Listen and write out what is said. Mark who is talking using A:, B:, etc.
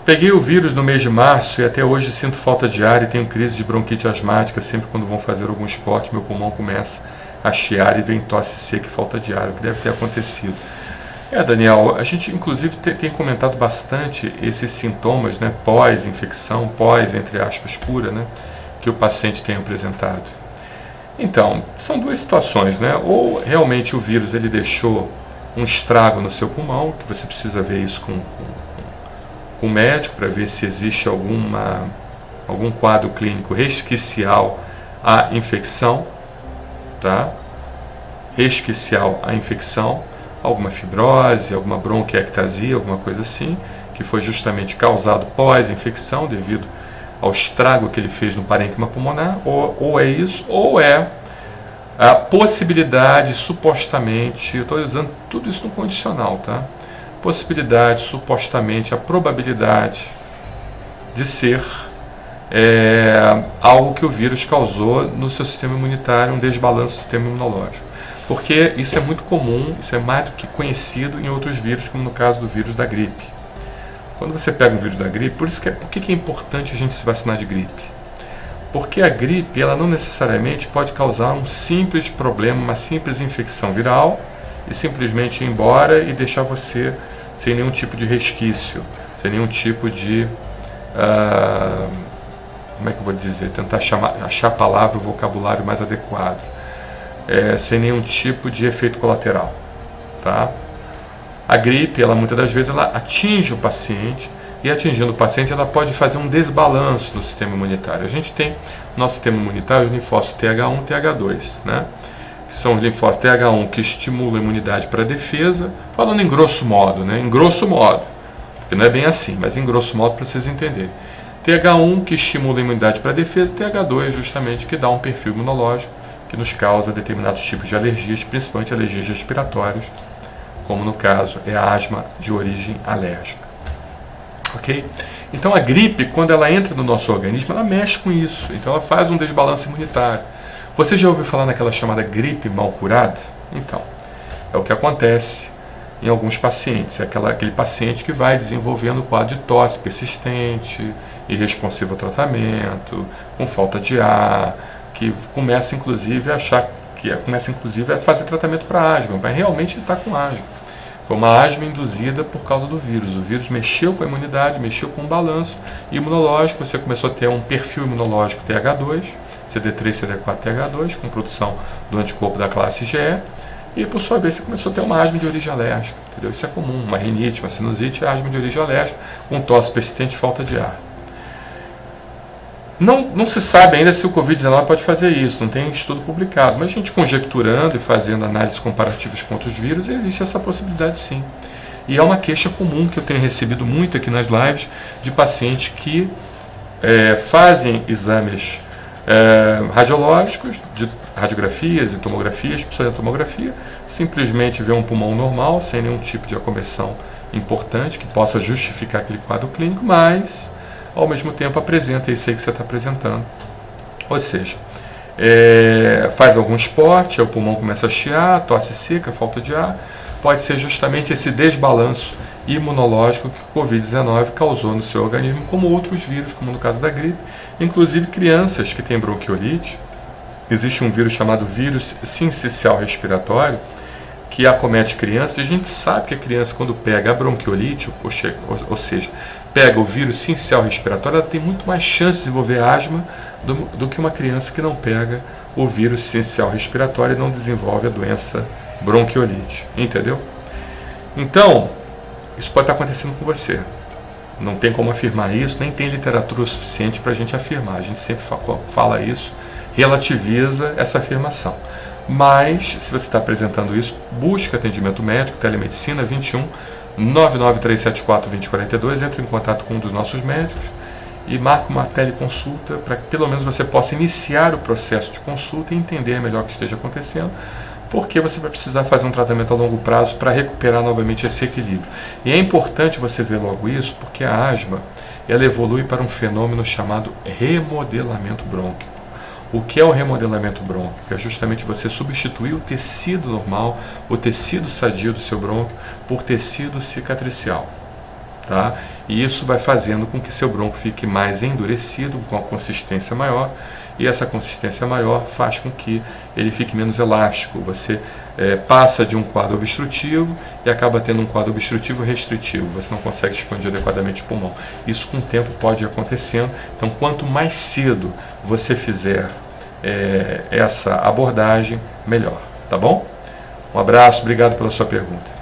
A: Peguei o vírus no mês de março e até hoje sinto falta de ar e tenho crise de bronquite asmática. Sempre quando vão fazer algum esporte, meu pulmão começa a chiar e vem tosse seca e falta de ar, o que deve ter acontecido. Daniel, a gente inclusive tem comentado bastante esses sintomas, né, pós-infecção, entre aspas, cura, né, que o paciente tem apresentado. Então, são duas situações, né? Ou realmente o vírus ele deixou um estrago no seu pulmão, que você precisa ver isso com o médico para ver se existe algum quadro clínico resquicial à infecção, tá? Resquicial à infecção, alguma fibrose, alguma bronquiectasia, alguma coisa assim, que foi justamente causado pós-infecção devido ao estrago que ele fez no parênquima pulmonar, ou é isso, ou é a possibilidade, supostamente, eu estou usando tudo isso no condicional, tá? Possibilidade, supostamente, a probabilidade de ser algo que o vírus causou no seu sistema imunitário, um desbalanço do sistema imunológico. Porque isso é muito comum, isso é mais do que conhecido em outros vírus, como no caso do vírus da gripe. Quando você pega um vírus da gripe, por que é importante a gente se vacinar de gripe? Porque a gripe, ela não necessariamente pode causar um simples problema, uma simples infecção viral, e simplesmente ir embora e deixar você sem nenhum tipo de resquício, sem nenhum tipo de... como é que eu vou dizer? Tentar achar a palavra, o vocabulário mais adequado. Sem nenhum tipo de efeito colateral. Tá? A gripe, ela muitas das vezes, ela atinge o paciente, e atingindo o paciente, ela pode fazer um desbalanço do sistema imunitário. A gente tem no nosso sistema imunitário os linfócitos TH1 e TH2, né? São os linfócitos TH1 que estimulam a imunidade para a defesa, falando em grosso modo, né? Em grosso modo, porque não é bem assim, mas em grosso modo para vocês entenderem. TH1 que estimula a imunidade para a defesa, e TH2 justamente que dá um perfil imunológico que nos causa determinados tipos de alergias, principalmente alergias respiratórias, como no caso é a asma de origem alérgica. Ok? Então a gripe, quando ela entra no nosso organismo, ela mexe com isso, então ela faz um desbalanço imunitário. Você já ouviu falar naquela chamada gripe mal curada? Então, é o que acontece em alguns pacientes. É aquele paciente que vai desenvolvendo quadro de tosse persistente, irresponsivo ao tratamento, com falta de ar, que começa inclusive a fazer tratamento para asma, mas realmente está com asma. Foi uma asma induzida por causa do vírus. O vírus mexeu com a imunidade, mexeu com o balanço imunológico, você começou a ter um perfil imunológico TH2, CD3, CD4, TH2, com produção do anticorpo da classe IgE, e por sua vez você começou a ter uma asma de origem alérgica. Entendeu? Isso é comum, uma rinite, uma sinusite, asma de origem alérgica, com tosse persistente e falta de ar. Não se sabe ainda se o Covid-19 pode fazer isso, não tem estudo publicado, mas a gente conjecturando e fazendo análises comparativas com outros vírus, existe essa possibilidade sim. E é uma queixa comum que eu tenho recebido muito aqui nas lives de pacientes que fazem exames radiológicos, de radiografias e tomografias, pseudotomografia, simplesmente vê um pulmão normal, sem nenhum tipo de acomissão importante que possa justificar aquele quadro clínico, mas ao mesmo tempo apresenta isso aí que você está apresentando. Ou seja, faz algum esporte, aí o pulmão começa a chiar, tosse seca, falta de ar. Pode ser justamente esse desbalanço imunológico que o Covid-19 causou no seu organismo, como outros vírus, como no caso da gripe. Inclusive crianças que têm bronquiolite, existe um vírus chamado vírus sincicial respiratório, que acomete crianças, e a gente sabe que a criança, quando pega a bronquiolite, ou seja, pega o vírus sincicial respiratório, ela tem muito mais chance de desenvolver asma do que uma criança que não pega o vírus sincicial respiratório e não desenvolve a doença bronquiolite. Entendeu? Então, isso pode estar acontecendo com você. Não tem como afirmar isso, nem tem literatura suficiente para a gente afirmar. A gente sempre fala isso, relativiza essa afirmação. Mas, se você está apresentando isso, busque atendimento médico, telemedicina 21 99374 2042, entre em contato com um dos nossos médicos e marque uma teleconsulta para que pelo menos você possa iniciar o processo de consulta e entender melhor o que esteja acontecendo, porque você vai precisar fazer um tratamento a longo prazo para recuperar novamente esse equilíbrio. E é importante você ver logo isso, porque a asma ela evolui para um fenômeno chamado remodelamento brônquico. O que é o remodelamento brônquico? É justamente você substituir o tecido normal, o tecido sadio do seu brônquio, por tecido cicatricial. Tá? E isso vai fazendo com que seu bronco fique mais endurecido, com a consistência maior, e essa consistência maior faz com que ele fique menos elástico. Você passa de um quadro obstrutivo e acaba tendo um quadro obstrutivo restritivo. Você não consegue expandir adequadamente o pulmão. Isso com o tempo pode ir acontecendo. Então, quanto mais cedo você fizer essa abordagem, melhor. Tá bom? Um abraço, obrigado pela sua pergunta.